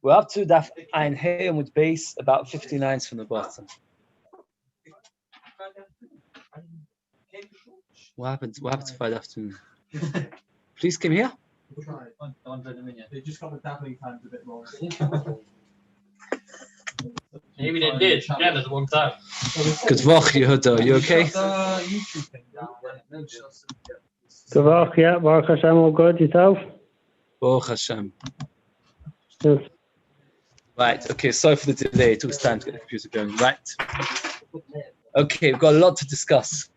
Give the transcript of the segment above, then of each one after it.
We're up to Daf Ein Hey with base about 50 lines from the bottom. What happened Friday afternoon? Please come here. They just got the dabbling times a bit wrong. Maybe they did. Yeah, at the wrong time. Good Vach, Yehuda. You okay? Good work, yeah. Baruch Hashem, all good. Yourself? Baruch Hashem. Yes. Right, okay, sorry for the delay. It took us time to get the computer going. Right. Okay, we've got a lot to discuss.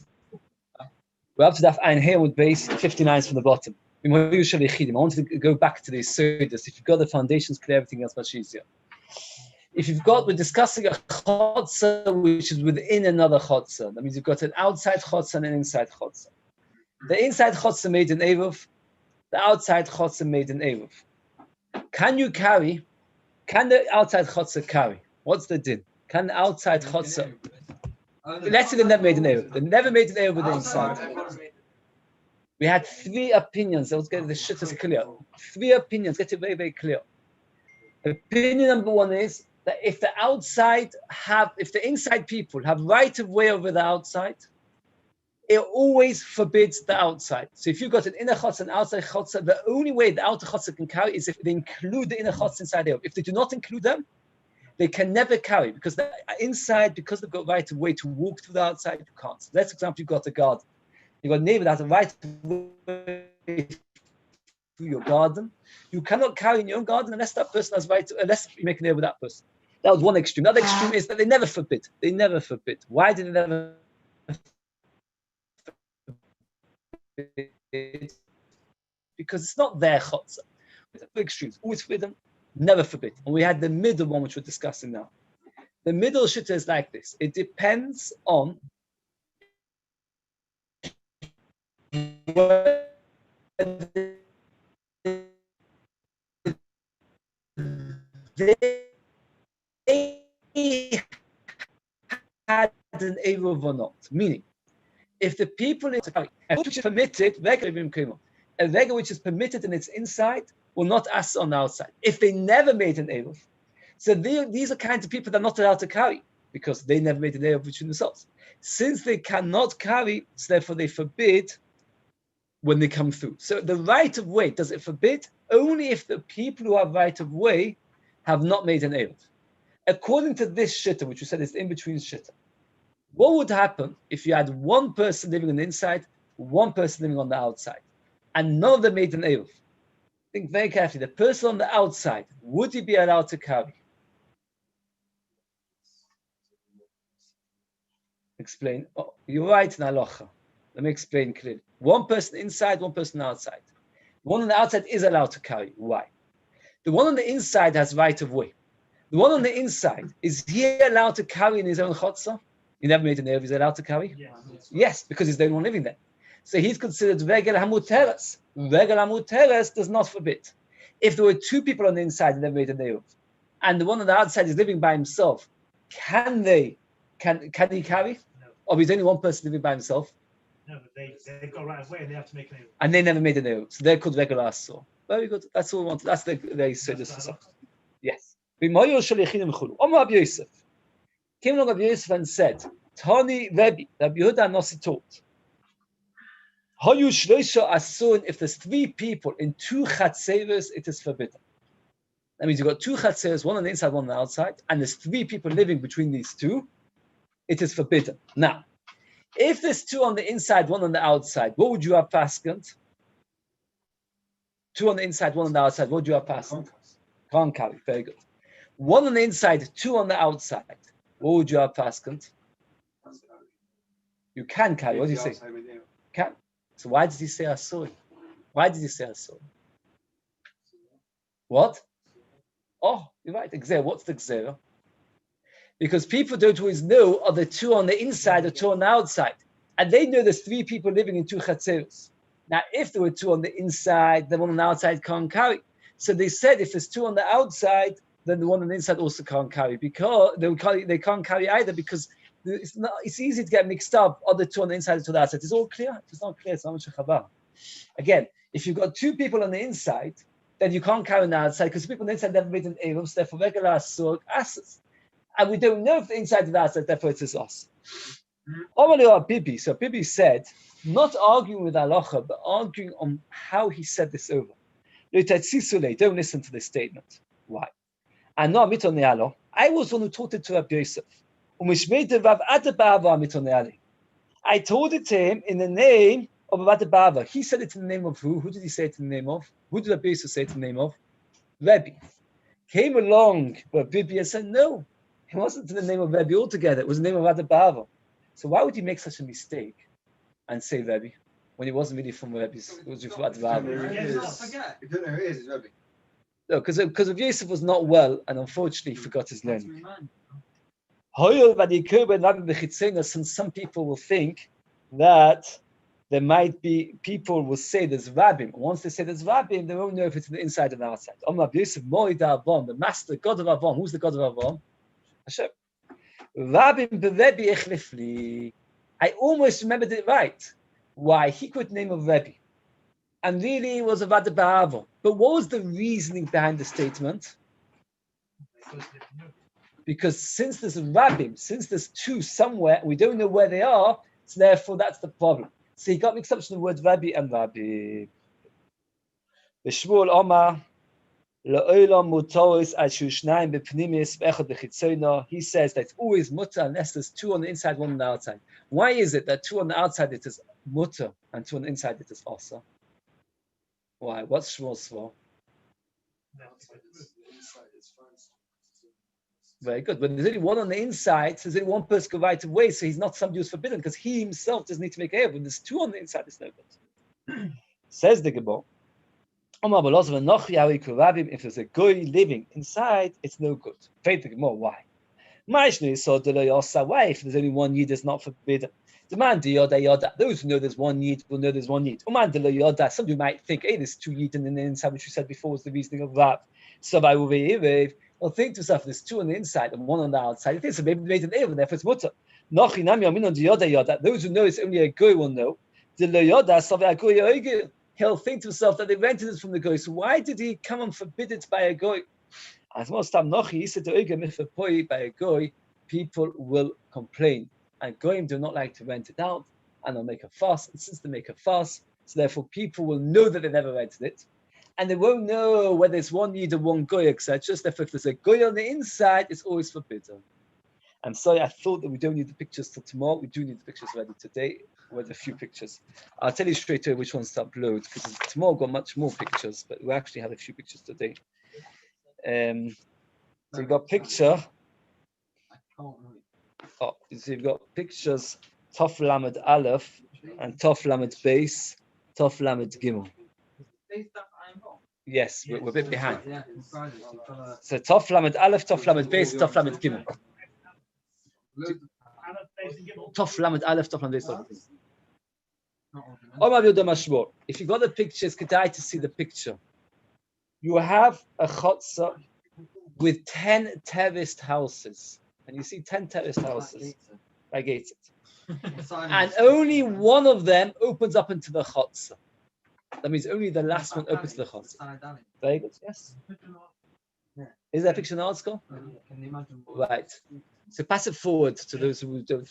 We're up to Daf Ein Hey with base 59 from the bottom. I wanted to go back to the Yesodus. If you've got the foundations clear, everything else much easier. We're discussing a chotzer which is within another chotzer. That means you've got an outside chotzer and an inside chotzer. The inside chotzer made an Eruv, the outside chotzer made an Eruv. Can the outside chotzer carry? What's the din? Can the outside chotzer? Let's say they never made an Eruv. They never made an Eruv with the inside. We had three opinions. Let's get the shit is clear. Three opinions. Get it very, very clear. Opinion number one is that if the inside people have right of way over the outside, it always forbids the outside. So if you've got an inner chotzer and outside chotzer, the only way the outer chotzer can carry is if they include the inner chotzer inside there. If they do not include them, they can never carry because the inside, because they've got right of way to walk through the outside, you can't. So let's, for example, you've got a garden. You've got a neighbor that has a right of way through your garden. You cannot carry in your own garden unless that person has right, unless you make an deal with that person. That was one extreme. The other extreme is that they never forbid. They never forbid. Why did they never forbid? Because it's not their chotzer. It's the extremes. Always forbidden, never forbid. And we had the middle one, which we're discussing now. The middle shitta is like this. It depends on they had an Eruv or not. Meaning, if the people in which is permitted, a regular which is permitted in its inside will not ask on the outside. If they never made an Eruv, so these are kinds of people that are not allowed to carry because they never made an Eruv between themselves. Since they cannot carry, so therefore they forbid when they come through. So the right of way, does it forbid? Only if the people who have right of way have not made an Eruv. According to this shitta, which we said is the in-between shitta, what would happen if you had one person living on the inside, one person living on the outside, and none of them made an Eruv? Think very carefully. The person on the outside, would he be allowed to carry? Explain. Oh, you're right in halacha. Let me explain clearly. One person inside, one person outside. The one on the outside is allowed to carry. Why? The one on the inside has right of way. The one on the inside, is he allowed to carry in his own chotzer? He never made an Eruv. He's allowed to carry? Yes, because he's the only one living there. So he's considered regel hamuteres. Regel hamuteres does not forbid. If there were two people on the inside and never made an Eruv, and the one on the outside is living by himself, can he carry? No. Or is only one person living by himself? No, but they've got right of way and they have to make an Eruv. And they never made an Eruv. So they're called regular asur. Very good. That's all we want. That's the yes. Omar Rabbi Yosef. Came along Rabbi Yosef and said, Tani Rabbi Yehuda Nasi taught. Hayu shloisha asun, if there's three people in two chatzeres, it is forbidden. That means you've got two chatzeres, one on the inside, one on the outside, and there's three people living between these two, it is forbidden. Now, if there's two on the inside, one on the outside, what would you have paskened? Two on the inside, one on the outside, what would you have paskened? Can't carry, very good. One on the inside, two on the outside, what would you have paskened? You can carry, what do you say? Can. So why did he say asur? Why did he say asur? What? Oh, you're right, Gzera. What's the Gzera? Because people don't always know are the two on the inside or two on the outside. And they know there's three people living in two chatzeros. Now, if there were two on the inside, the one on the outside can't carry. So they said if there's two on the outside, then the one on the inside also can't carry because they can't carry either because it's easy to get mixed up. Other two on the inside, two on the outside. It's all clear. If it's not clear, it's not much a chavar. Again, if you've got two people on the inside then you can't carry on the outside because people on the inside never made an Eruv, so therefore regular asur asses. And we don't know if the inside of the outside, therefore it is us. Bibi. So Bibi said, not arguing with halacha, but arguing on how he said this over. Don't listen to this statement. Why? I was one who taught it to Rabbi Yosef. I told it to him in the name of Rabbi Bava. He said it in the name of who? Who did he say it in the name of? Who did Rabbi Yosef say it in the name of? Rebbe. Came along, but Bibi and said, no, it wasn't in the name of Rebbe altogether. It was the name of Rabbi Bava. So why would he make such a mistake and say Rebbe when it wasn't really from Rebbe's? It was from Rabbi Bava. Forget. You don't know who it is, it's Rebbe. No, because Rabbi Yosef was not well, and unfortunately he forgot his learning. Since some people will think that there might be, people will say there's rabbim. Once they say there's rabbim, they won't know if it's on the inside or the outside. The master, God of Avon. Who's the God of Avon? Hashem. I almost remembered it right. Why? He could name of Rebbe. And really it was a Vada Ba'avo. But what was the reasoning behind the statement? Because since there's a rabbim, since there's two somewhere, we don't know where they are, so therefore that's the problem. So he got mixed up with the word rabbi and rabbi. The Shmuel Omar, La'olam mutoris ashu shnayim b'pnimis v'echad b'chitzona. He says that it's always mutter unless there's two on the inside, one on the outside. Why is it that two on the outside it is mutter and two on the inside it is asa? Why? What's Shmuel's for? Very good. When there's only one on the inside, so there's only one person can right away, so he's not somebody who's forbidden because he himself doesn't need to make a When there's two on the inside, it's no good. Says the Gemara, if there's a goy living inside, it's no good. Faith the Gemara, why? Why? If there's only one yid, it's not forbidden. Those who know there's one yid will know there's one yid. Somebody might think, hey, there's two yid in the inside, which we said before was the reasoning of Rav. Well, think to yourself, there's two on the inside and one on the outside. It is, so maybe they made an Eiruvin, therefore it's mutter. Those who know it's only a goy will know. He'll think to himself that they rented it from the goy. So why did he come and forbid it by a goy? As most time he said by a goy, people will complain. And goyim do not like to rent it out, and they'll make a fuss. And since they make a fuss, so therefore people will know that they never rented it. And they won't know whether it's one yid or one goy, etc. So if there's a goy on the inside, it's always forbidden. I'm sorry, I thought that we don't need the pictures till tomorrow. We do need the pictures ready today with a few pictures. I'll tell you straight away which ones to upload, because tomorrow we've got much more pictures, but we actually have a few pictures today. So you've got picture. So you've got pictures, Tov Lamed Aleph and Tov Lamed Beis, Tov Lamed Gimel. Yes, we're a bit behind. So Tov Lamed Aleph, Tov Lamed Beis, Tov Lamed Gimel. Tov Lamed Aleph, Tov Lamed Beis, Tov Lamed Gimel. If you've got the pictures, could I to see the picture? You have a chotzer with 10 terraced houses. And you see 10 terraced houses. I get it. And only one of them opens up into the chotzer. That means only the last one opens to the chotzer. Very good, yes. Is that a picture in the article? Right. So pass it forward to those who don't.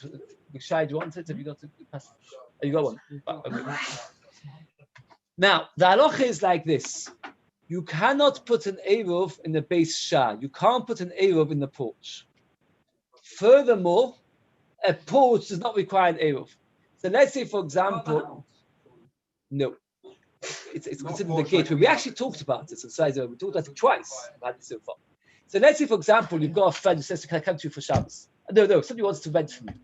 Shai, do you want it? Have you got to pass it? Oh, you got one? Okay. Now, the halacha is like this. You cannot put an Eruv in the base shah. You can't put an Eruv in the porch. Furthermore, a porch does not require an Eruv. So let's say, for example, no, it's considered the gateway. We actually talked about this. We talked about it twice. So far. So let's say, for example, you've got a friend who says, "Can I come to you for Shabbos?" No, somebody wants to rent from you.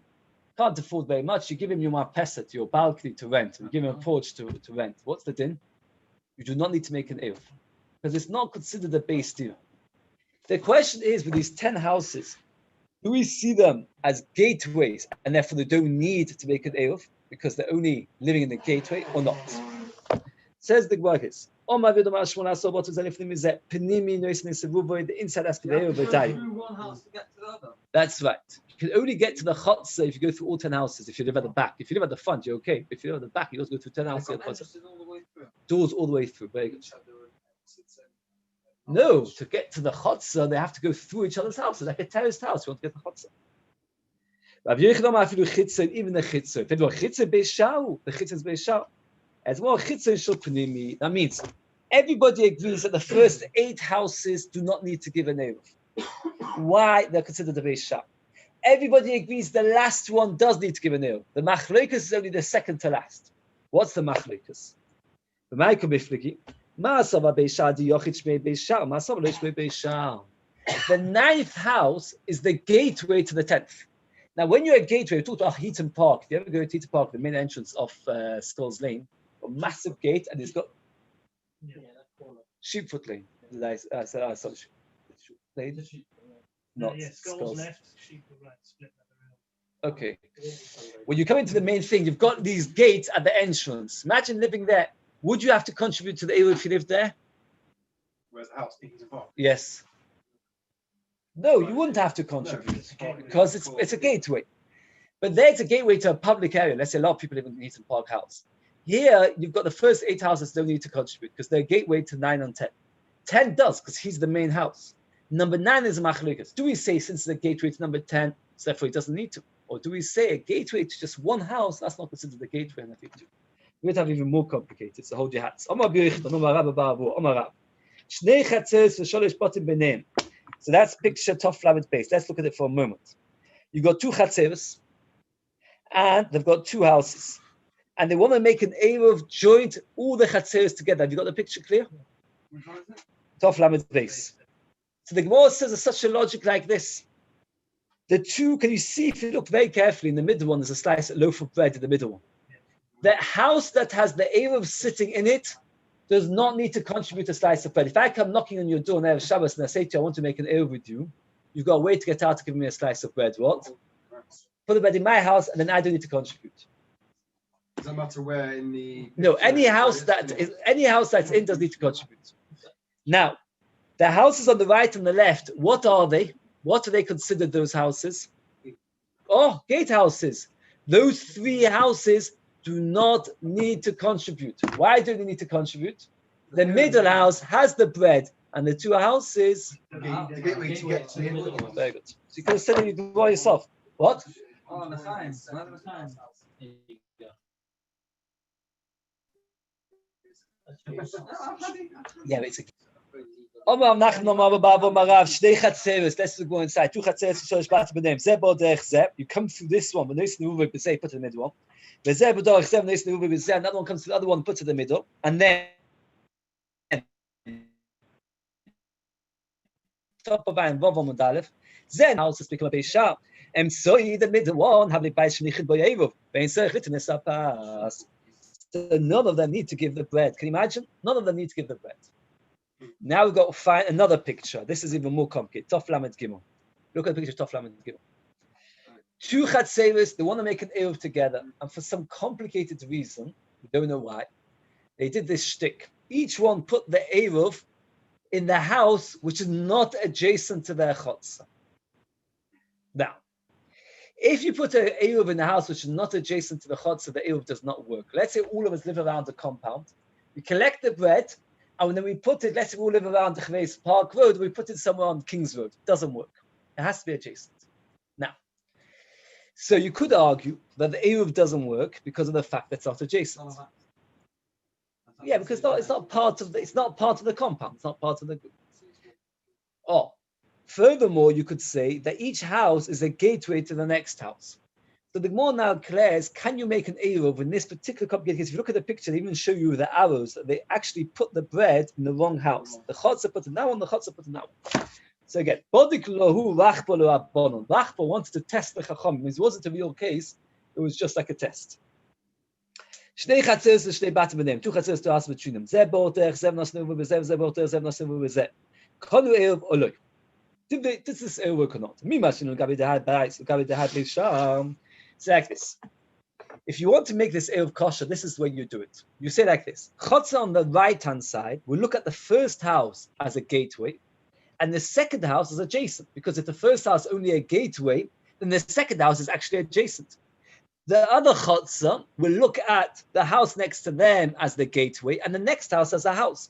Can't afford very much. You give him your marpesa to your balcony to rent. You give him a porch to rent. What's the din? You do not need to make an Eruv because it's not considered a base deal. The question is, with these 10 houses, do we see them as gateways and therefore they don't need to make an Eruv because they're only living in the gateway or not? Says the Gemara, the inside has to be Eruv. That's right. You can only get to the chotzer if you go through all 10 houses. If you live at the back, if you live at the front, you're okay. If you live at the back, you also go through 10 houses. Doors all the way through. Very good. No, to get to the chutzah, they have to go through each other's houses, like a terraced house. You want to get the chutzah. Rabbi Yehuda afilu chitzah, even the chitzah. If they do a chitzah beishau, the chitzah is beishau. As well, chitzah shel panimi. That means everybody agrees that the first 8 houses do not need to give an eruv. Why? They're considered the beishau. Everybody agrees the last one does need to give an eruv. The machlokas is only the second to last. What's the machlokas? The ma'ikol bifligi. The 9th house is the gateway to the 10th. Now, when you're at gateway, we talked about Heaton Park. If you ever go to Heaton Park, the main entrance of Skulls Lane, a massive gate, and it's got Sheepfoot Lane. I saw Sheep Lane. Not Skulls left, Sheepfoot right, split. Okay. When you come into the main thing, you've got these gates at the entrance. Imagine living there. Would you have to contribute to the Eiruvin if you lived there? Where's the house? Heaton Park. Yes. No, you wouldn't have to contribute because it's a gateway. But there's a gateway to a public area. Let's say a lot of people live in Heaton Park House. Here, you've got the first 8 houses don't need to contribute because they're a gateway to 9 and 10. 10 does because he's the main house. Number 9 is a machlokas. Do we say since it's a gateway to number 10, so therefore he doesn't need to? Or do we say a gateway to just one house, that's not considered a gateway in the future? We would have even more complicated, so hold your hats. So that's picture Tov Lamed base. Let's look at it for a moment. You've got 2 chatzeros, and they've got 2 houses. And they want to make an Eruv joint all the chatzeros together. Have you got the picture clear? Tov Lamed base. So the Gemara says such a logic like this. The 2, can you see, if you look very carefully, in the middle one, there's a slice of loaf of bread in the middle one. The house that has the Eruv sitting in it does not need to contribute a slice of bread. If I come knocking on your door on Erev Shabbos and I say to you, I want to make an Eruv with you, you've got a way to get out to give me a slice of bread. What? Put the bread in my house and then I don't need to contribute. Does that matter where in the... No, any house that's in does need to contribute. Now, the houses on the right and the left, what are they? What do they consider those houses? Oh, gate houses. Those 3 houses do not need to contribute. Why do they need to contribute? The middle house has the bread, and the 2 houses. The gateway to get to the middle. Very good. So you can say you do by yourself. What? Oh, the signs. Yeah, it's a. Let's go inside. 2 chatzeros, you come through this one. Put it in the middle one. Another one comes to the other one, puts it in the middle, and then top of ein Vav and Aleph. Then houses become a Beisha. And so the middle one have the Beish Nichid Boyevu. So none of them need to give the bread. Can you imagine? None of them need to give the bread. Now we've got to find another picture. This is even more complicated. Tov Lamed Gimel. Look at the picture of Tov Lamed Gimel. 2 chatzeros, they want to make an Eruv together, and for some complicated reason, we don't know why, they did this shtick. Each one put the Eruv in the house which is not adjacent to their chutzah. Now, if you put an Eruv in the house which is not adjacent to the chutzah, the Eruv does not work. Let's say all of us live around the compound. We collect the bread, and then we put it, let's say we all live around the Chveis Park Road, we put it somewhere on King's Road. It doesn't work. It has to be adjacent. Now, so you could argue that the Eruv doesn't work because of the fact that it's not adjacent. Yeah, because it's not part of the compound. It's not part of the group. Oh, furthermore, you could say that each house is a gateway to the next house. So the Gemara now declares, can you make an Eruv in this particular complicated case? If you look at the picture, they even show you the arrows that they actually put the bread in the wrong house. The Chotzer put it in that one, the Chotzer put it in that one. So again, Bodik Lohu Rachbo Lo Abbonon. Rachbo wanted to test the Chacham. It wasn't a real case, it was just like a test. Shnei Chatzeros Shnei Batim B'neim. 2 Chatzeros to ask between them. Zeh Bortech, Zev Nasnu B'Zev, Zev Bortech, Zev Nasnu B'Zev. Konu Eruv Oloi. Did this Eruv work or not? Mimashinu Gabi Dehad B'Ais, Gabi Dehad B'Sham. It's like this. If you want to make this Eruv kosher, this is when you do it. You say like this. Chotzer on the right-hand side, we look at the first house as a gateway, and the second house is adjacent. Because if the first house is only a gateway, then the second house is actually adjacent. The other chotzer will look at the house next to them as the gateway, and the next house as a house.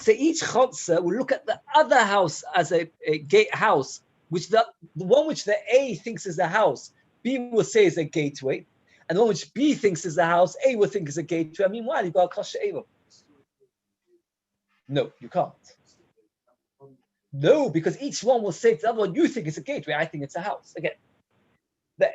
So each chotzer will look at the other house as a gate house, which the one which the A thinks is the house, B will say is a gateway, and the one which B thinks is the house, A will think is a gateway. I mean, why you got a kosher Eiruvin? No, you can't. No, because each one will say to the other one, you think it's a gateway, I think it's a house. Again,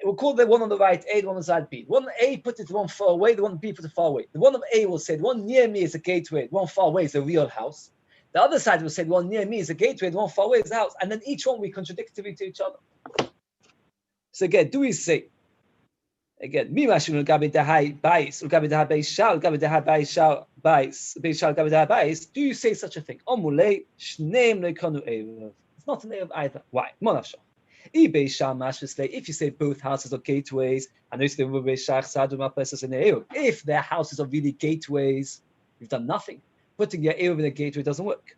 we'll call the one on the right A, the one on the side B. The one A put it one far away, the one B put it far away. The one of A will say, the one near me is a gateway, the one far away is a real house. The other side will say, the one near me is a gateway, the one far away is a house. And then each one we contradictory to each other. So again, do we say, again, do you say such a thing? It's not an Eruv either. Why? If you say both houses are gateways, and if their houses are really gateways, you've done nothing. Putting your Eruv in a gateway doesn't work.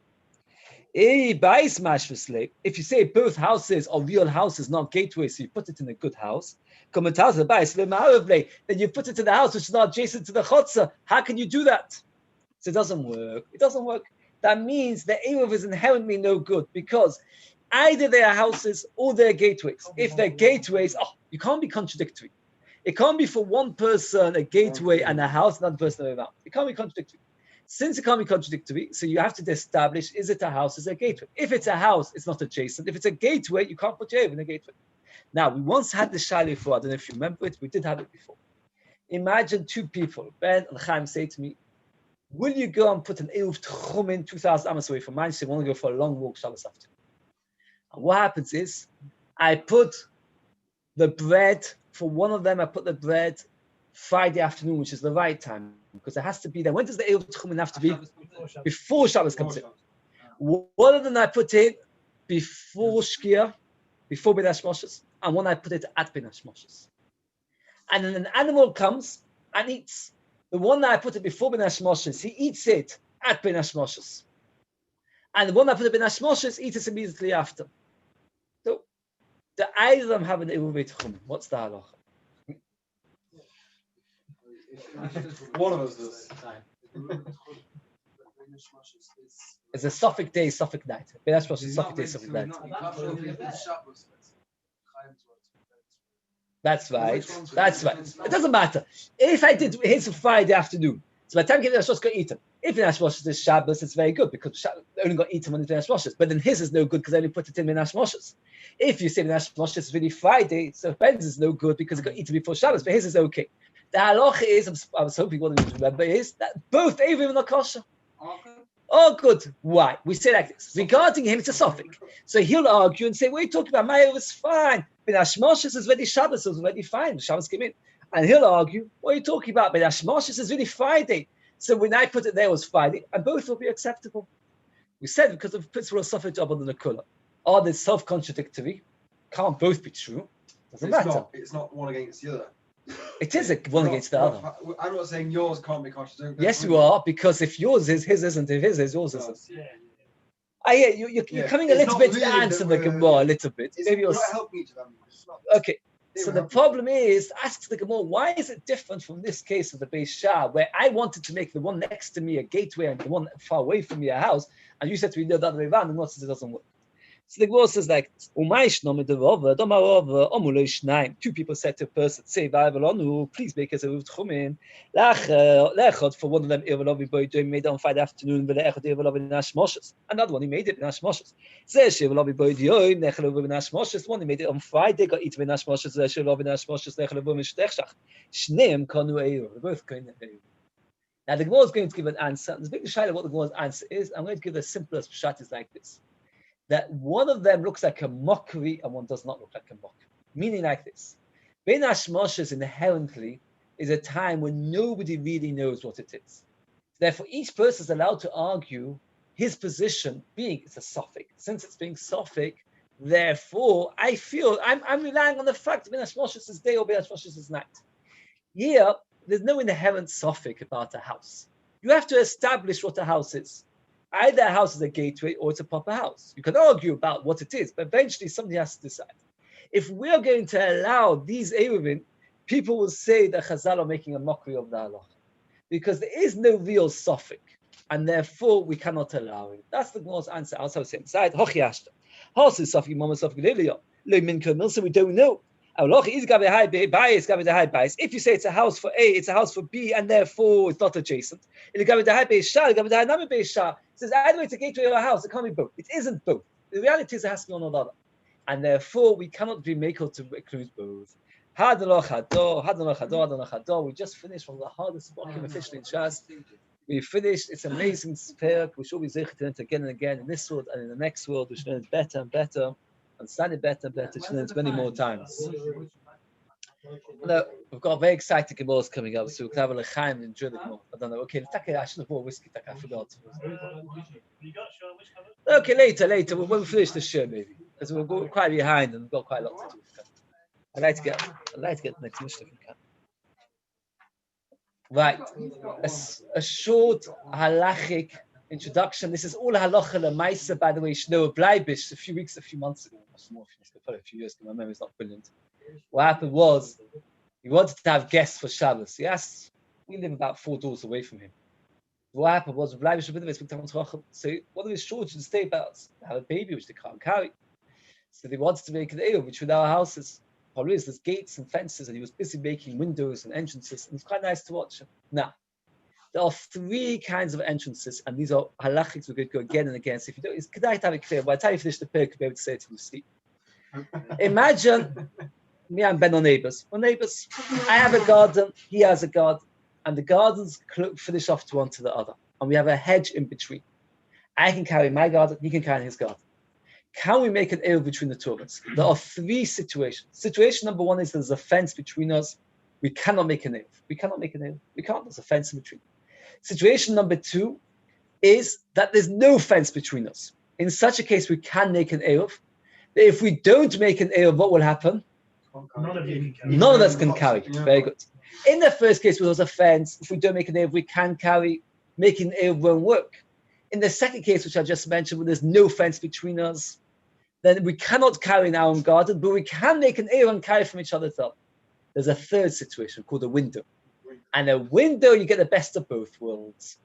If you say both houses are real houses, not gateways, so you put it in a good house, then you put it in the house which is not adjacent to the chotzer. How can you do that? So it doesn't work. It doesn't work. That means the Eruv is inherently no good because either they are houses or they're gateways. If they're gateways, you can't be contradictory. It can't be for one person a gateway and a house, another person around. It can't be contradictory. Since it can't be contradictory, so you have to establish, is it a house, is it a gateway? If it's a house, it's not adjacent. If it's a gateway, you can't put your Eruv in a gateway. Now, we once had the Shaila before. I don't know if you remember it. We did have it before. Imagine two people. Ben and Chaim say to me, will you go and put an Eruv Tchumen 2,000 amas away from mine? So you want to go for a long walk Shabbos afternoon. And what happens is, I put the bread, for one of them, I put the bread Friday afternoon, which is the right time, because it has to be there. When does the Eruv Tchumen have to be? Before Shabbos comes in. One of them I put in before Shkia, before Ben Hashmoshes, and one I put it at Ben Hashmoshes. And then an animal comes and eats. The one that I put it before Ben Hashmoshes, he eats it at Ben Hashmoshes. And the one that I put it Ben Hashmoshes eats it immediately after. So the either of them have an Eruv Tchumen. What's the halacha? One of us does. It's a Suffolk day, Suffolk night. Ben Hashmoshes, Suffolk day, Suffolk night. That's right. That's right. It doesn't matter. If I did his Friday afternoon, so by the time Ben Hashmoshes got eaten, if Ben Hashmoshes is Shabbos, it's very good because they only got eaten when it's Ben Hashmoshes. But then his is no good because I only put it in Ben Hashmoshes. If you say Ben Hashmoshes is really Friday, so Ben's is no good because it got eaten before Shabbos, but his is okay. The halacha is, I was hoping one of you would remember, is that both Eiruvin are kosher. Oh, good. Why? We say like this. Regarding him, it's a suffix. So he'll argue and say, what are you talking about? My Eruv is fine. Ben Hashmoshes is ready Shabbos, so it's already fine. Shabbos came in. And he'll argue, what are you talking about? Ben Hashmoshes is really Friday. So when I put it there, it was Friday, and both will be acceptable. We said because of principle of suffix job on the Nakula. Are they self-contradictory? Can't both be true. Doesn't matter. It's not one against the other. It is one against the other. I'm not saying yours can't be kosher. Yes, you are, because if yours is, his isn't. If his is, yours isn't. You're coming a little bit to the answer the Gemara, a little bit. Maybe you're not helping each other. Okay. So the problem is, ask the Gemara, why is it different from this case of the Beis Shah, where I wanted to make the one next to me a gateway and the one far away from me a house, and you said to me the other way around, and what says it doesn't work? So the Gemara says like this. Two people said to a person, say, please make us a Eruv Tchumen. For one of them, made it on Friday afternoon, another one, he made it in Hashmoshes. One, he made it on Friday, got eaten in Hashmoshes, they're both going to Eruv. Now the Gemara is going to give an answer. There's a big shaila what the Gemara's answer is. I'm going to give the simplest pshat is like this. That one of them looks like a mockery and one does not look like a mockery. Meaning like this. Ben Hashmoshes inherently is a time when nobody really knows what it is. Therefore, each person is allowed to argue his position being it's a suffix. Since it's being suffix, therefore, I feel I'm relying on the fact that Ben Hashmoshes is day or Ben Hashmoshes is night. Here, there's no inherent suffix about a house. You have to establish what a house is. Either a house is a gateway or it's a proper house. You can argue about what it is, but eventually somebody has to decide. If we're going to allow these Eiruvin, people will say that Chazal are making a mockery of the halacha. Because there is no real suffix. and therefore we cannot allow it. That's the Gemara's answer. Also, same side. Hochiashta. Hosu Safik Mama Safik Lilio. Lo Minka Milsa. We don't know. If you say it's a house for A, it's a house for B, and therefore it's not adjacent. It says either it's a gateway or a house. It can't be both. It isn't both. The reality is it has to be one or the other, and therefore we cannot be made to include both. We just finished one of the hardest book officially in Shas. We finished. It's amazing spare. We should be zeichet to learn it again and again in this world and in the next world. We should learn it better and better. Understand it better and better. We should learn it many more times. No, we've got very exciting Gemara's coming up, so we can have a l'chaim and enjoy the Gemara. I don't know. Okay, I should have bought whiskey. I forgot. Okay, later. When we finish the show, maybe, because we're quite behind and we've got quite a lot to do. I'd like to get the next Mishnah if we can. Right, a short halachic introduction. This is all halacha lemaisa, by the way. You should know of Bleibish a few months ago, probably a few years ago. My memory is not brilliant. What happened was he wanted to have guests for Shabbos. Yes, we live about 4 doors away from him. What happened was Bleibish so one of his children stay about have a baby which they can't carry. So they wanted to make an Eiruvin between our houses. Probably there's gates and fences, and he was busy making windows and entrances, and it's quite nice to watch. Now, there are 3 kinds of entrances, and these are halachics we're going to go again and again. So if you don't, it's good to have it clear. By the time you finish the pair, you'll be able to say it in your sleep. Imagine me and Ben are neighbors. We're neighbors. I have a garden, he has a garden, and the gardens finish off to one to the other, and we have a hedge in between. I can carry my garden, he can carry his garden. Can we make an Eiruvin between the 2 of us? There are 3 situations. Situation number 1 is there's a fence between us. We cannot make an Eiruvin. We can't. There's a fence in between. Situation number 2 is that there's no fence between us. In such a case, we can make an Eiruvin. If we don't make an Eiruvin, what will happen? None of us can carry. Very good. In the first case, where there's a fence, if we don't make an Eiruvin, we can carry. Making an Eiruvin won't work. In the second case, which I just mentioned, where there's no fence between us, then we cannot carry in our own garden, but we can make an Eiruvin and carry from each other's up. There's a third situation called a window. And a window, you get the best of both worlds.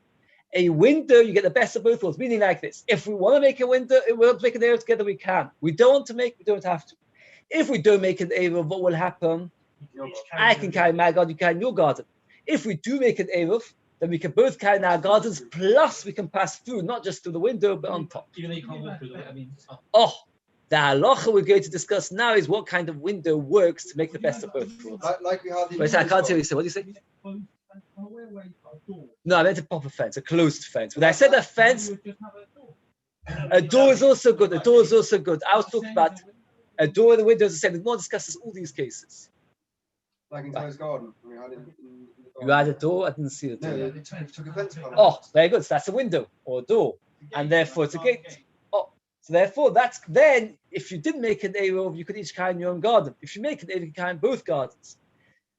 A window, you get the best of both worlds, meaning like this. If we want to make a window, we want to make an Eiruvin together, we can. We don't want to make, we don't have to. If we don't make an Eiruvin, what will happen? I can carry my garden, you carry your garden. If we do make an Eiruvin, then we can both carry in our gardens, plus we can pass through, not just through the window, but on top. Even though you can't walk through it, The halacha we're going to discuss now is what kind of window works to make the best of both worlds. Like we had the. Wait, I can't hear what you say. What do you say? No, I meant a proper fence, a closed fence. When I said a fence, a door is also good. A door is also good. I was talking about a door and the window is the same. The more discusses all these cases. Like in Tyler's garden. You had a door, I didn't see the door. No, they took a fence panel. Oh, very good. So that's a window or a door. And therefore it's a gate. So therefore, that's then, if you didn't make an Eiruvin, you could each carry in your own garden. If you make an Eiruvin, you can carry in both gardens.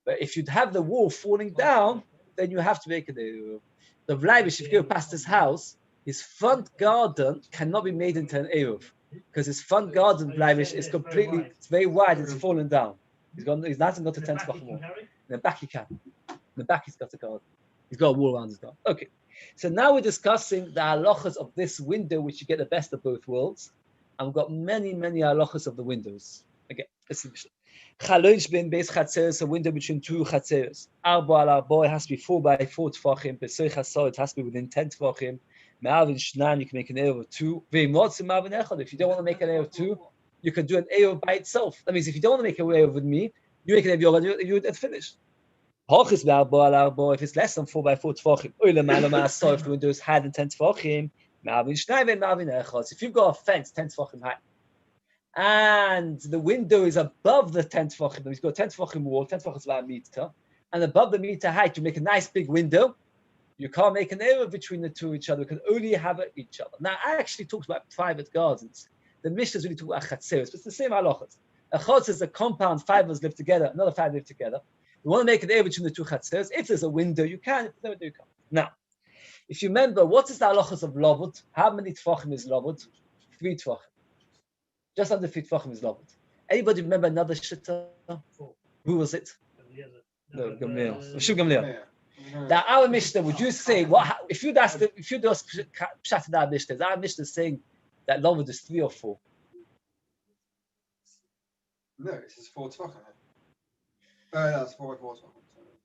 But if you'd have the wall falling down, then you have to make an Eiruvin. The Bleibish, if you go past his house, his front garden cannot be made into an Eiruvin, because his front garden, Bleibish, is completely, it's very wide, it's fallen down. He's not got a 10 square wall. In the back he can. In the back he's got a garden. He's got a wall around his garden. Okay. So now we're discussing the halachas of this window, which you get the best of both worlds. And we've got many, many halachas of the windows. Okay, listen. Chalonj ben beis chatzeres, a window between 2 chatzeres. Arba al arba, it has to be 4 by 4 tefachim. Pesoi chasor, it has to be within 10 tefachim. Me'avin shnan, you can make an Eiruvin of 2. Ve'imotzi me'avin echad. If you don't want to make an Eiruvin of 2, you can do an Eiruvin by itself. That means if you don't want to make an Eiruvin with me, you make an Eiruvin, you're finished. If it's less than 4 by 4 tefachim, if the window is higher than 10 tefachim, if you've got a fence 10 tefachim high, and the window is above the 10 tefachim, he's got a 10 tefachim wall, 10 tefachim is about a meter, and above the meter height, you make a nice big window. You can't make an Eiruvin between the two of each other. You can only have each other. Now, I actually talked about private gardens. The Mishnah really talk about chatzeros, but it's the same halachas. A chotz is a compound, 5 of us live together, another 5 live together. You want to make an Eiruvin between the 2 chatzeros. If there's a window, you can. If there's no window, you can't. Now, if you remember, what is the halachas of lavud? How many tefachim is lavud? 3 tefachim. Just under 3 tefachim is lavud. Anybody remember another shitta? Who was it? No, Gamliel. Shiur Gamliel. Now, our Mishnah, would you say if you'd ask if you'd ask Pshat in our Mishnah, is our Mishnah saying that Lavud is 3 or 4? No, it says 4 tvachim. That's 4 by 4 tvachim.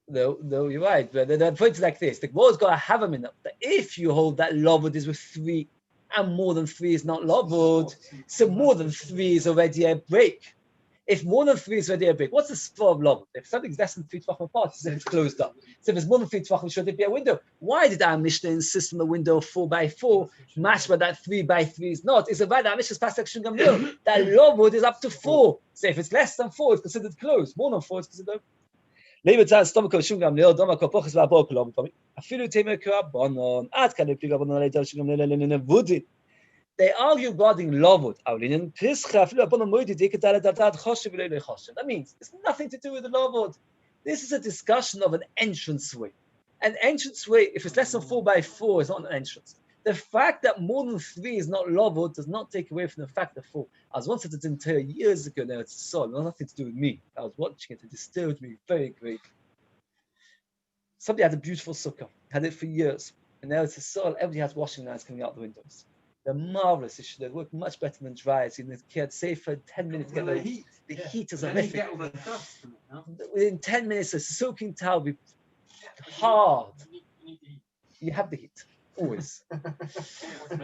No, you're right. But the point is like this: the Gemara's got to have a minute. That if you hold that Lavud is with 3, and more than 3 is not Lavud, so more than 3 is already a break. If more than 3 is already a break, what's the svar of Lavud? If something's less than 3 tvachim apart, it's as if it's closed up. So if it's more than 3 tvachim, should there be a window? Why did our Mishnah insist on the window of 4 by 4? Mashma that 3 by 3 is not. It's about that Mishnah's past section Gamliel. That Lavud is up to 4. So if it's less than 4, it's considered closed. More than 4, it's considered open. They argue regarding Lavud. That means it's nothing to do with the Lavud. This is a discussion of an entranceway. An entranceway, if it's less than 4 by 4, is not an entrance. The fact that more than 3 is not Lavud does not take away from the fact that 4. I was once at the Interior years ago. Now it's so nothing to do with me. I was watching it. It disturbed me very greatly. Somebody had a beautiful sukkah, had it for years, and now it's a soil. Everybody has washing lines coming out the windows. They're marvelous. It should have worked much better than dry. So the kid say for 10 minutes get the heat is horrific. Within 10 minutes, a soaking towel will be hard. You have the heat always.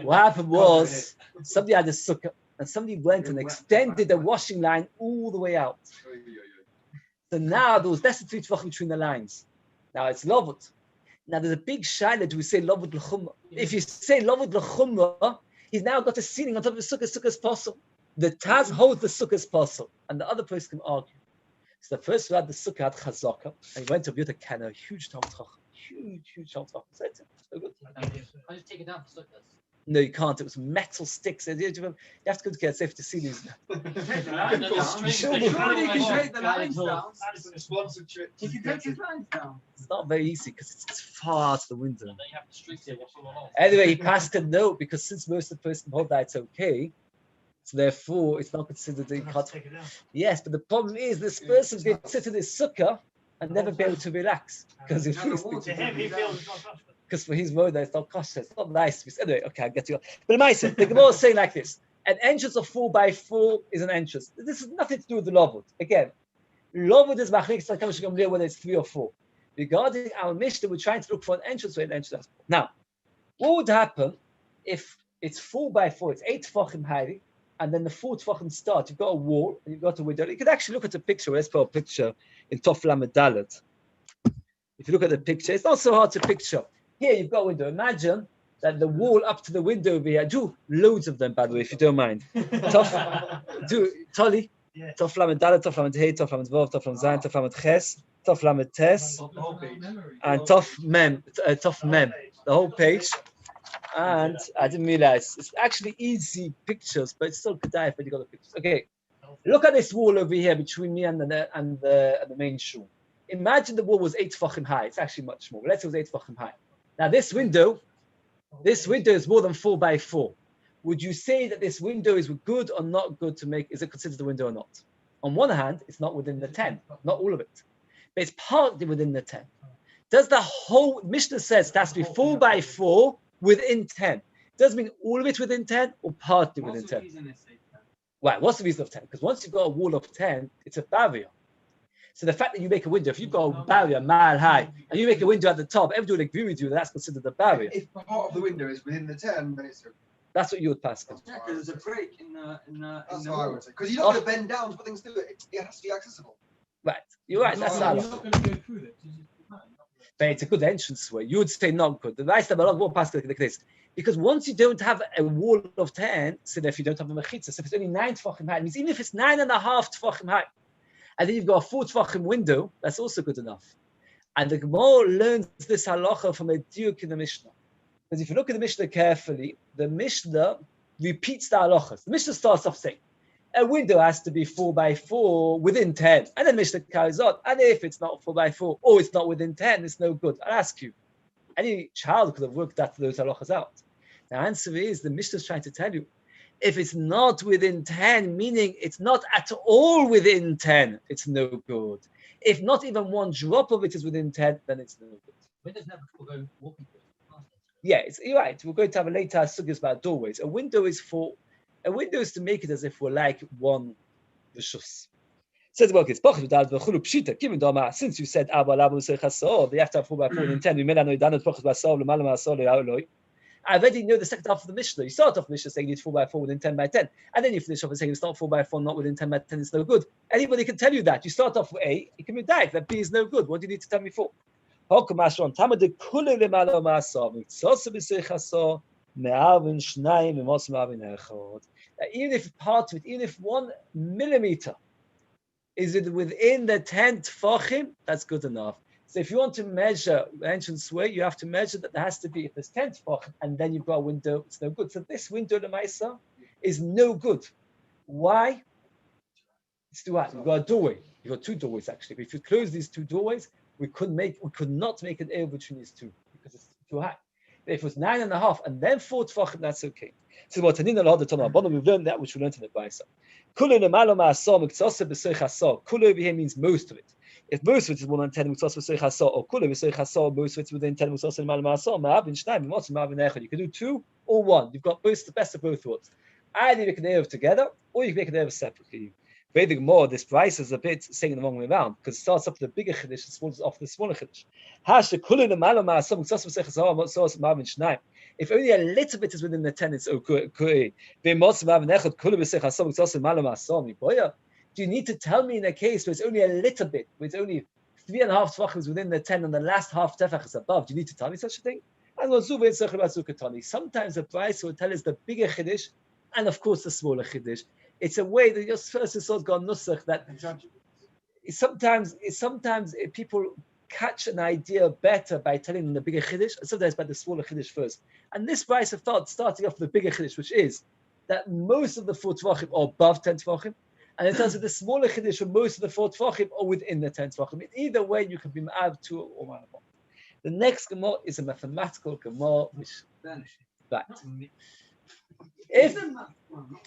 What happened was somebody had a sukkah, and somebody went and extended the washing line all the way out. So now there was less than 3 tvachim between the lines. Now it's Lavud. Now there's a big shaila. Do we say Lavud l'chumrah? If you say Lavud l'chumrah, he's now got a ceiling on top of the sukkah. Sukkah's possible. The Taz holds the sukkah's possible, and the other person can argue. So the first who had the sukkah had chazaka, and he went to Yehuda Steinberg, a huge Talmud Chacham, huge Talmud Chacham. So it's so good. I just take it down for sukkahs. No, you can't. It was metal sticks. You have to go to get safe to see these. You can take the lines down. Sponsored trip. You can take his lines down. It's not very easy because it's far to the window. And then you have to streak it. Anyway, he passed a note because since most of the person hold that it's okay, so therefore it's not considered a cut. Yes, but the problem is this person can sit in his sukkah and never be able to relax because if he's because for his mother it's not kosher. It's not nice. Anyway, okay, I get you. But the Gemara is saying like this: an entrance of 4 by 4 is an entrance. This has nothing to do with the Lavud. Again, Lavud is machlekes whether it's 3 or 4. Regarding our Mishnah, we're trying to look for an entrance where an entrance. Now, what would happen if it's 4 by 4? It's 8 tvachim high, and then the 4 tvachim start. You've got a wall and you've got a window. You could actually look at the picture. Let's put a picture in Tov Lamed Dalet. If you look at the picture, it's not so hard to picture. Here you've got a window. Imagine that the wall up to the window over here. Do loads of them, by the way, if you don't mind. Do Tolly. Tov Lamed Dalet, Tov Lamed Hey, Tov Lamed Vav, Tov Lamed Zayin, Tov Lamed Ches, Tov Lamed Tes, and Tov Mem, the whole page. And I didn't realize it's actually easy pictures, but it's still kedai if you got the pictures. Okay, look at this wall over here between me and the main shul. Imagine the wall was 8 tvachim high. It's actually much more. Let's say it was 8 tvachim high. Now this window is more than 4 by 4. Would you say that this window is good or not good to make? Is it considered a window or not? On one hand, it's not within the 10, not all of it, but it's partly within the 10. Does the whole Mishnah says it has to be 4 by 4 within 10? Does it mean all of it within 10 or partly within 10? Right, what's the reason of 10? Because once you've got a wall of 10, it's a barrier. So the fact that you make a window, if you've got a barrier mile high and you make a window at the top, everyone will agree with you that that's considered a barrier. If part of the window is within the 10, then it's okay. That's what you would pass. Yeah, because there's a break in the That's what I would say. Because you're not going to bend down to put things through it. It has to be accessible. Right, you're right. That's You're not. not going to go through it. But it's a good entrance way. You would say not good. The right step a lot more past like this. Because once you don't have a wall of 10, so if you don't have a mechitza, so if it's only 9 tvachim high, it means even if it's 9.5 tvachim high, and then you've got a 4 tvachim window, that's also good enough. And the Gemara learns this halacha from a diuk in the Mishnah. Because if you look at the Mishnah carefully, the Mishnah repeats the halachas. The Mishnah starts off saying, a window has to be 4 by 4 within 10. And then Mishnah carries on. And if it's not 4 by 4 or it's not within 10, it's no good. I'll ask you, any child could have worked those halachas out. The answer is the Mishnah is trying to tell you, if it's not within 10, meaning it's not at all within 10, it's no good. If not even one drop of it is within 10, then it's no good. Windows never people go walking through. Yeah, you're right. We're going to have a later suggest about doorways. A window is to make it as if we're like one rishus. Says the workers, since you said Abba Labu Sechasor, they have to have 4x4 in 10. We made an Oidanos Pochus Basol, Malama Asol, Yaoloi. I already know the second half of the Mishnah. You start off the Mishnah saying it's 4x4 within 10x10, and then you finish off and saying it's not 4x4, not within 10x10, it's no good. Anybody can tell you that. You start off with A, it can be died, that B is no good. What do you need to tell me for? Even if part of it, even if 1 millimeter is it within the 10 tefachim, that's good enough. So if you want to measure ancient way, you have to measure that there has to be, if there's 10 tefachim, and then you've got a window, it's no good. So this window, the Maisa, is no good. Why? It's too high. You've got a doorway. You've got 2 doorways actually. But if you close these 2 doorways, we could not make an Eiruvin between these 2 because it's too high. But if it was 9.5 and then 4 tefachim, that's okay. So what we've learned that which we learned in the Baisa. Kulu over here means most of it. If most of it is 110 or kulu most of it is within 10 you can do 2 or 1. You've got both the best of both worlds. Either you can Eruv together or you can make an Eruv separately. Vedic more, this price is a bit saying the wrong way around because it starts off with the bigger chiddush and falls off the smaller chiddush. If only a little bit is within the 10, it's okay. Do you need to tell me in a case where it's only a little bit, where it's only 3.5 tefachim within the 10 and the last half tefach is above? Do you need to tell me such a thing? Sometimes the price will tell us the bigger chiddush and of course the smaller chiddush. It's a way that your first is got nusach that sometimes people catch an idea better by telling them the bigger chiddush, and sometimes by the smaller chiddush first. And this price of thought starting off with the bigger chiddush, which is that most of the 4 tvachim are above 10 tvachim, and it tells you the smaller chiddush for most of the 4 tvachim are within the 10 tvachim. In either way, you can be ma'av 2 or 1. The next gemara is a mathematical gemara, which right.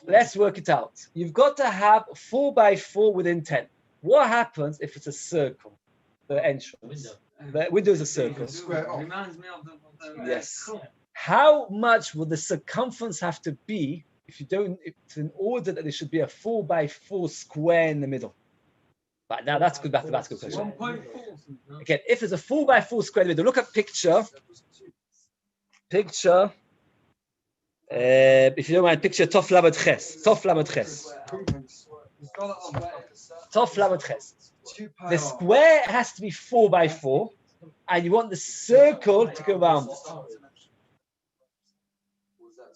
Let's work it out. You've got to have 4x4 within 10. What happens if it's a circle? The entrance. The window is a circle. Reminds me of the yes. How much will the circumference have to be in order that there should be a 4x4 square in the middle? Right, now that's a good mathematical question. 1.4. Again, if there's a 4x4 square in the middle, look at picture. If you don't mind, picture Tof Lamed Ches. Tof Lamed Ches. Tof Lamed Ches. The square has to be 4x4, and you want the circle to go around.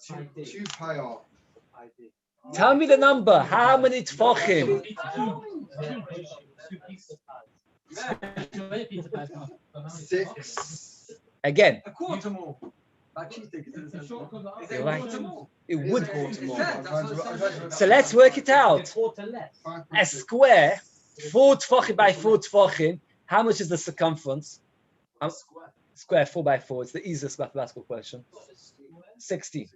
2 pi r. Tell me the number. How many tefachim? 6. Again. A quarter more. You're right. It would quarter more. So let's work it out. A square, 4 tefachim by 4 tefachim. How much is the circumference? Square 4x4. It's the easiest mathematical question. 16.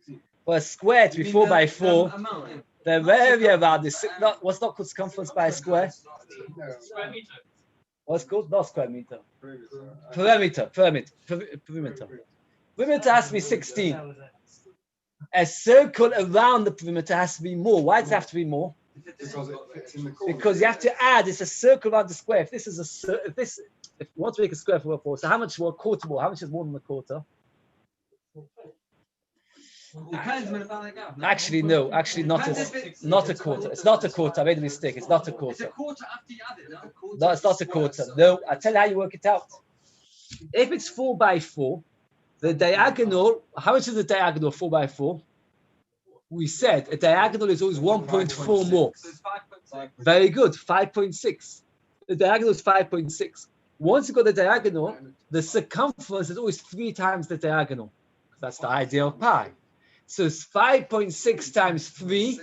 For a square to be 4x4, the area around is what's not called circumference by a square? What's called? Not square meter. Perimeter. Perimeter has to be 16. A circle around the perimeter has to be more. Why does it have to be more? Because it fits in the corner. Because you have to add. It's a circle around the square. If you want to make a square for a 4, so how much more? A quarter more. How much is more than a quarter? Actually, no. Actually, not a quarter. It's not a quarter. I made a mistake. It's not a quarter. It's a quarter after you add it, no? No, it's not a quarter. No, I'll tell you how you work it out. If it's 4x4, the diagonal, how much is the diagonal 4x4? We said a diagonal is always 1.4 more. So it's 5.6. Very good, 5.6. The diagonal is 5.6. Once you got the diagonal, the circumference is always 3 times the diagonal. That's the idea of pi. So it's 5.6 times 3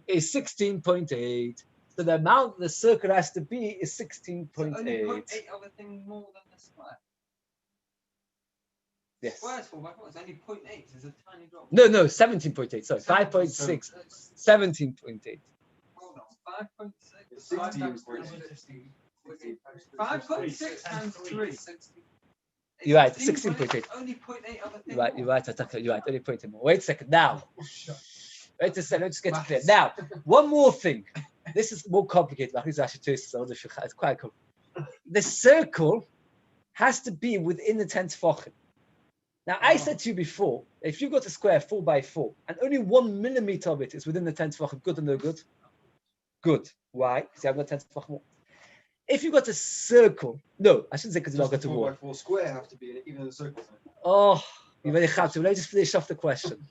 is 16.8. So the amount the circle has to be is 16.8. Only 0.8 of a thing more than the square. Yes. Square is 4x4. It's only 0.8. It's a tiny drop. No, 17.8. Sorry, 5.6, 17.8. Hold on. 5.6. 5.6 times 3. You're right, 16.8. Only 0.8 of a thing. You're right, Ataka, you're right, only 0.8 more. Wait a second, now. Wait a second, let's just get it clear. Now, one more thing. This is more complicated. I think it's actually it's quite complicated. The circle has to be within the 10 tefachim. Now, I said to you before, if you got a square 4 by 4, and only 1 millimeter of it is within the 10 tefachim, good or no good? Good. Why? Because you haven't got 10 tefachim more. If you got a circle, no, I shouldn't say because you don't got a wall. 4 by 4 square have to be in it, even in the circle. Oh, you really have to. Let me just finish off the question.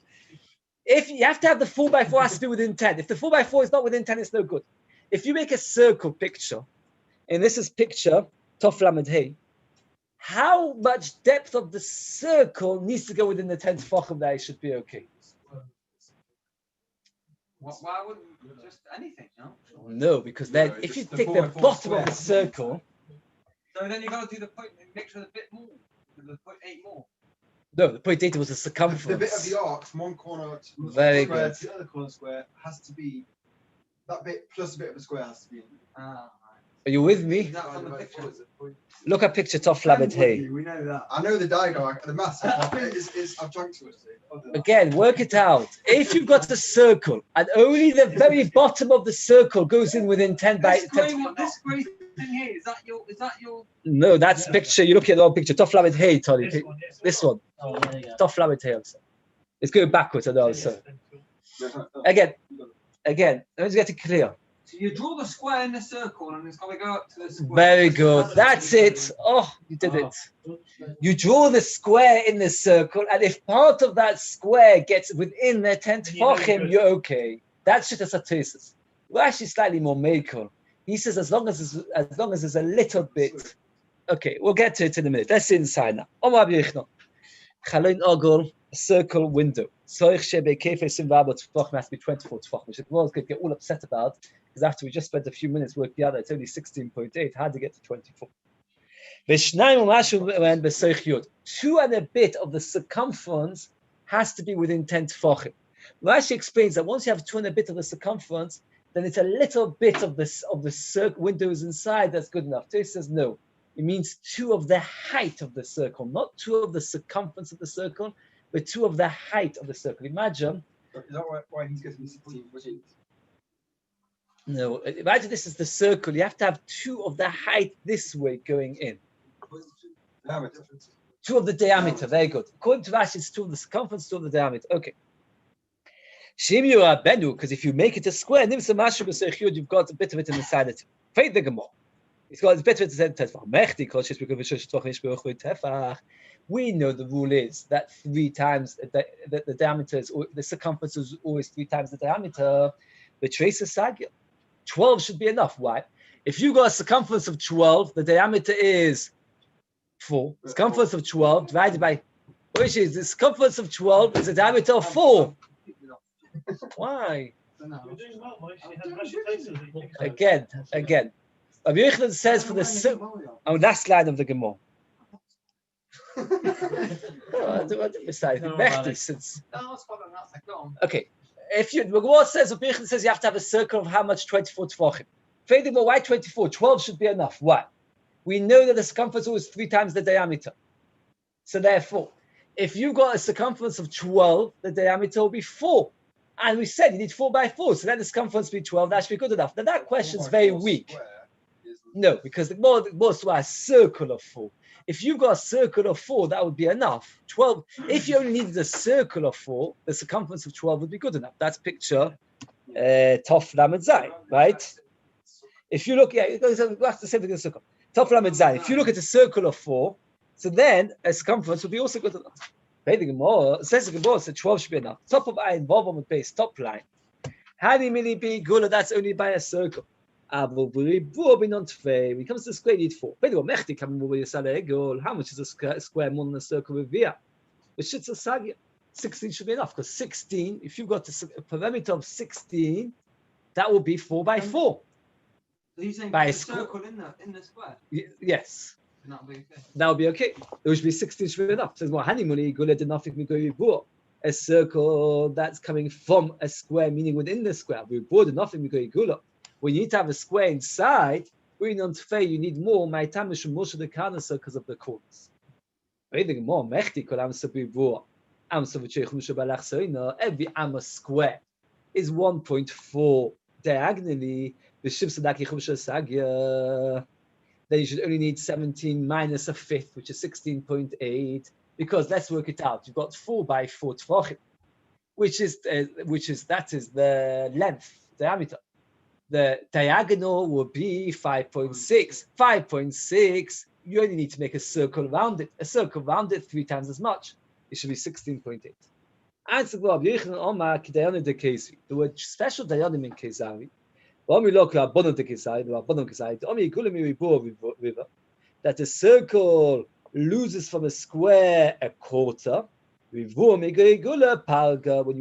If you have to have the 4 by 4 has to be within 10. If the 4 by 4 is not within 10, it's no good. If you make a circle picture, and this is picture, Tof Lamed Hey, how much depth of the circle needs to go within the 10 tefachim that it should be okay? Why wouldn't just anything, no? No, because then if you take the bottom of the circle, so then you got to do the point, make sure the bit more, the 0.8 more. No, the 0.8 was the The circumference. bit of the arc from one corner to Very square good. to the other corner square has to be that bit plus a bit of the square has to be in. Are you with me? Is that on the picture? Look at picture Tof Lamed Hey. We know that. I know the diagram, the maths. I've drunk too much today. Again, work it out. If you've got a circle and only the very bottom of the circle goes in within 10 by 10. This grey thing here, is that your? No, that's picture. You're looking at the wrong picture. Tof Lamed Hey, Tony. This one. Oh, there you go. Tof Lamed Hey also. It's going backwards, I know. So again, let's get it clear. So you draw the square in the circle and it's got to go up to the square. Very good. That's it. Oh, you did it. You draw the square in the circle, and if part of that square gets within the 10 tefachim, you're okay. That's just a statistics. We're actually slightly more medical. He says as long as there's a little bit. Okay, we'll get to it in a minute. Let's see inside now. Omar B'yichno. Chaloin Ogol, a circle window. Soich Shebe Kefe Simvabo Tefachim has to be 24 tefachim, which the world's going to get all upset about. Because after we just spent a few minutes working out, it's only 16.8. How to get to 24? 2 and a bit of the circumference has to be within 10 tefachim. Rashi explains that once you have 2 and a bit of the circumference, then it's a little bit of the circle windows inside that's good enough. He says no. It means 2 of the height of the circle, not 2 of the circumference of the circle, but 2 of the height of the circle. Imagine. Is that why he's getting 16.8? No, imagine this is the circle. You have to have 2 of the height this way going in. Diameter. 2 of the diameter. Very good. According to Rashi, it's 2 of the circumference, 2 of the diameter. Okay. Shiur Benu, because if you make it a square, you've got a bit of it in the side of it. Fade the Gemara. It's got a bit of it in the side. We know the rule is that 3 times the diameter is, or the circumference is always 3 times the diameter. The trace is sagir. 12 should be enough. Why? If you got a circumference of 12, the diameter is 4. Circumference of 12 divided by, which is the circumference of 12 is a diameter of 4. Why? Again. Rabbi Yochanan says for the last line of the Gemara. Okay. If you, the Gemara says, Rabbi Yochanan says you have to have a circle of how much? 24 tefachim. Furthermore, why 24? 12 should be enough. Why? We know that the circumference is always 3 times the diameter. So therefore, if you got a circumference of 12, the diameter will be 4. And we said you need 4 by 4, so let the circumference be 12. That should be good enough. Now that question is very weak. No, because the more to a circle of 4. If you've got a circle of 4, that would be enough. 12. If you only needed a circle of 4, the circumference of 12 would be good enough. That's picture Tof Lamed Zayin, right? If you look, we have to say the circle. Tof Lamed Zayin. If you look at a circle of 4, so then a circumference would be also good enough. The Gemara says the Gemara said 12 should be enough. Top of Ayin, Vav on the base, top line. Hani mini be gula, that's only by a circle. When it comes to the square, you need 4. How much is a square more than a circle with Via? Which is a sagya. 16 should be enough, because 16, if you've got a perimeter of 16, that will be 4 by 4. So you're saying by a circle in the square? Yes. And that'll be okay. That would be okay. It should be 16 should be enough. Says more honeymoon, a circle that's coming from a square, meaning within the square. When you need to have a square inside, you need more. My time is from most of the corner circles of the corners. Every amma square is 1.4 diagonally. Then you should only need 17 minus a fifth, which is 16.8. Because let's work it out. You've got 4 by 4 tefachim, which is the length, diameter. The diagonal will be 5.6. 5.6. You only need to make a circle around it. A circle around it 3 times as much. It should be 16.8. There were special dayanim in Kesari. That a circle loses from a square a quarter. When you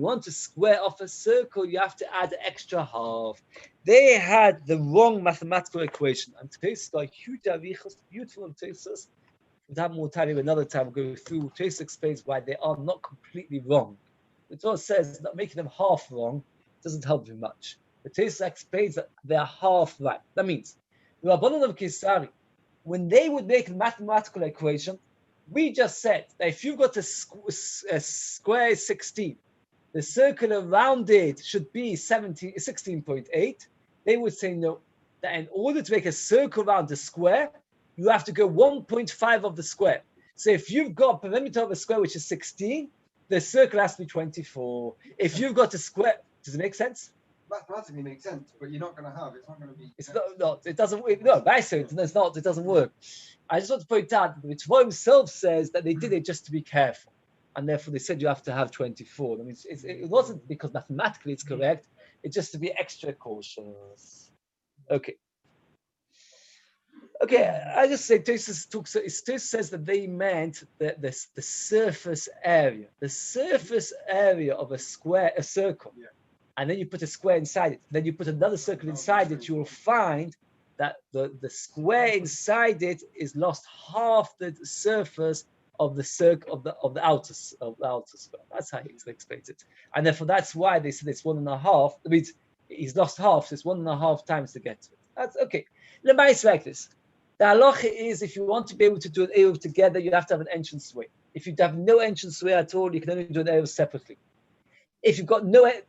want to square off a circle, you have to add an extra half. They had the wrong mathematical equation. And Tesis got huge arichos, beautiful Tesis. We'll have more time another time. We'll go through. Tesis explains why they are not completely wrong. The Torah says that making them half wrong doesn't help you much. The Tesis explains that they are half right. That means the Rabbanon of Kesari, when they would make a mathematical equation, we just said that if you've got a square 16, the circle around it should be 16.8. They would say no, that in order to make a circle around the square, you have to go 1.5 of the square. So if you've got a perimeter of a square which is 16, the circle has to be 24. If you've got a square, does it make sense? Mathematically makes sense, but you're not going to have. It's not going to be. It's not. It doesn't. No, by so it's not. It doesn't work. I just want to point out that the Torah himself says that they did it just to be careful, and therefore they said you have to have 24. I mean, it wasn't because mathematically it's correct. It's just to be extra cautious. Okay. I just say Tosis says that they meant that the surface area of a circle. Yeah. And then you put a square inside it. Then you put another circle inside it. You will find that the square inside it is lost half the surface of the circle of the outer square. That's how he explains it. And therefore, that's why they said it's 1.5. That means he's lost half. So it's 1.5 times to get to it. That's okay. The mice like this. The halacha is if you want to be able to do an Eruv together, you have to have an entranceway. If you have no entranceway at all, you can only do an Eruv separately. If you've got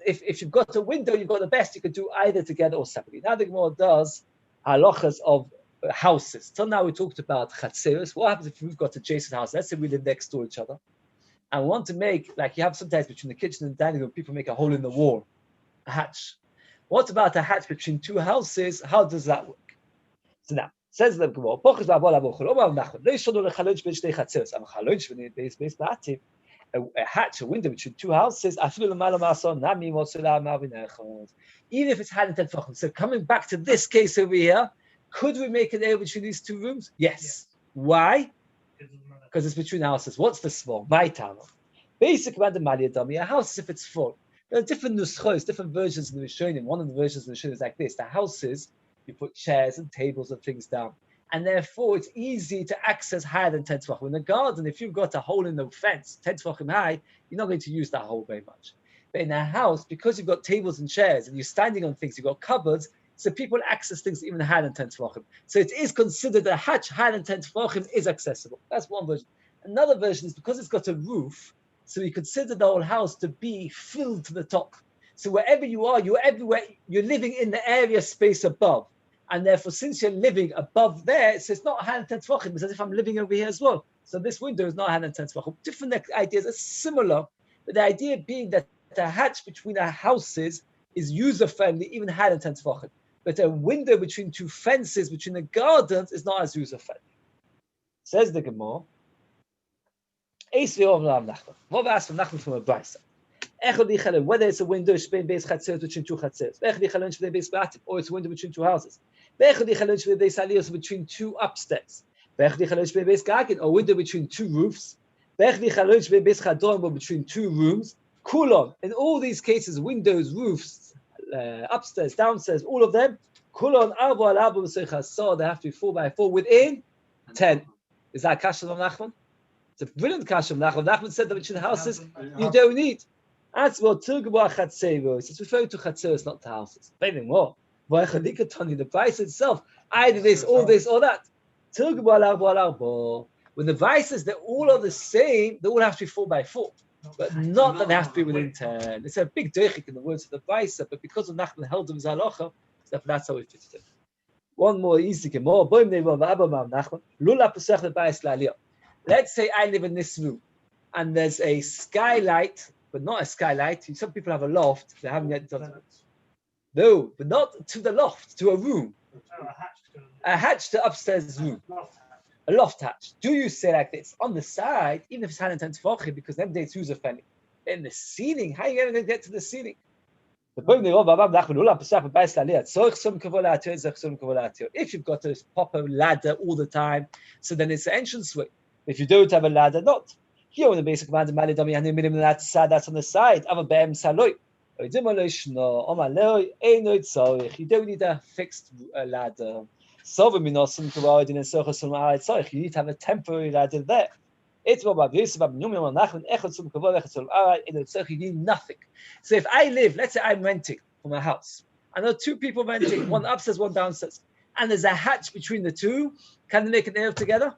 if you've got a window, you've got the best. You can do either together or separately. Now the Gemara does halachas of houses. Till now we talked about chatzeros. What happens if we've got adjacent houses? Let's say we live next to each other, and we want to make, like you have sometimes between the kitchen and the dining room, people make a hole in the wall, a hatch. What about a hatch between two houses? How does that work? So now says the Gemara. A hatch, a window between two houses, even if it's had intent for. So coming back to this case over here, could we make an area between these two rooms? Yes. Why? Because it's between houses. What's the small? My town. Basic random maliyadami. A house, if it's full. There are different nuschos, different versions in the Rishonim. One of the versions in the Rishonim is like this: the houses, you put chairs and tables and things down. And therefore, it's easy to access higher than 10 tefachim. In the garden, if you've got a hole in the fence, 10 tefachim high, you're not going to use that hole very much. But in a house, because you've got tables and chairs and you're standing on things, you've got cupboards, so people access things even higher than 10 tefachim. So it is considered a hatch higher than 10 tefachim is accessible. That's one version. Another version is because it's got a roof, so you consider the whole house to be filled to the top. So wherever you are, you're everywhere, you're living in the area space above. And therefore, since you're living above there, so it's not 110 tefachim. It's as if I'm living over here as well. So this window is not 110 tefachim. Different ideas are similar, but the idea being that the hatch between our houses is user-friendly, even 110 tefachim. But a window between two fences, between the gardens, is not as user-friendly. Says the Gemara. What asked from Nachman from a brisa? Whether it's a window between two chatzers, or it's a window between two houses, between two upstairs, or a window between two roofs, between two rooms. Kulon. In all these cases, windows, roofs, upstairs, downstairs, all of them. Kulon so they have to be 4 by 4 within 10. Is that kasha from Nachman? It's a brilliant kasha from Nachman. Nachman said that between houses you don't need. That's what Turgabah Chatzeros. It's referring to Chatzeros, not to houses. Anything more. The price itself, either this, or that. Turgabah. When the vices, they all are the same, they all have to be 4x4. But not that they have to be within 10. It's a big deichik in the words of the vice, but because of Nachman held him Zalocha, that's how we fit it. One more easy Gemara. Let's say I live in this room, and there's a skylight, but not a skylight. Some people have a loft. They haven't yet done it. No, but not to the loft, to a room. A hatch to upstairs room. A loft hatch. Do you say like this on the side, even if it's 110 tefachim, because them days use a fanny in the ceiling? How are you going to get to the ceiling? If you've got a proper ladder all the time, so then it's the entrance way. If you don't have a ladder, not. Here on the basic command, that's on the side. You don't need a fixed ladder. You need to have a temporary ladder there. You need nothing. So if I live, let's say I'm renting from a house. I know two people renting, one upstairs, one downstairs. And there's a hatch between the two. Can they make an Eruv together?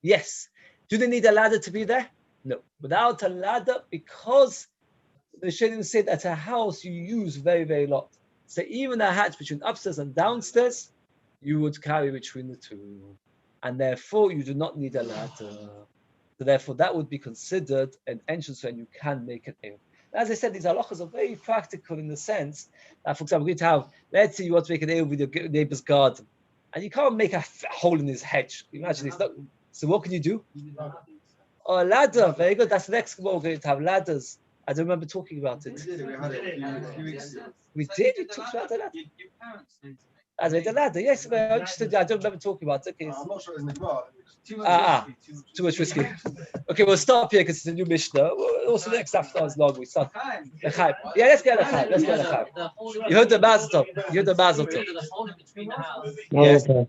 Yes. Do they need a ladder to be there? No. Without a ladder, because the Shadim say that a house you use very, very lot. So even a hatch between upstairs and downstairs, you would carry between the two. And therefore, you do not need a ladder. So therefore, that would be considered an entrance when you can make an Eruv. As I said, these halachas are very practical in the sense that, for example, we're going to have, let's say you want to make an Eruv with your neighbor's garden, and you can't make a hole in his hedge. Imagine it's not. So what can you do? Oh, a ladder. Very good. That's the next one. We're going to have ladders. I don't remember talking about it. We had it a few weeks ago. We did. We talked about the ladder. Your parents need to make As I the ladder. Yes, but I don't remember talking about it. Okay. I'm not sure it's in the Gemara. too much whiskey. Too much whiskey. Okay, we'll stop here because it's a new Mishnah. Also, the next after is long. We start. L'chaim. Yeah, let's get L'chaim. Let's get L'chaim. You heard the Mazel Tov. You heard the Mazel Tov. The hole in between the house. Yes. Okay.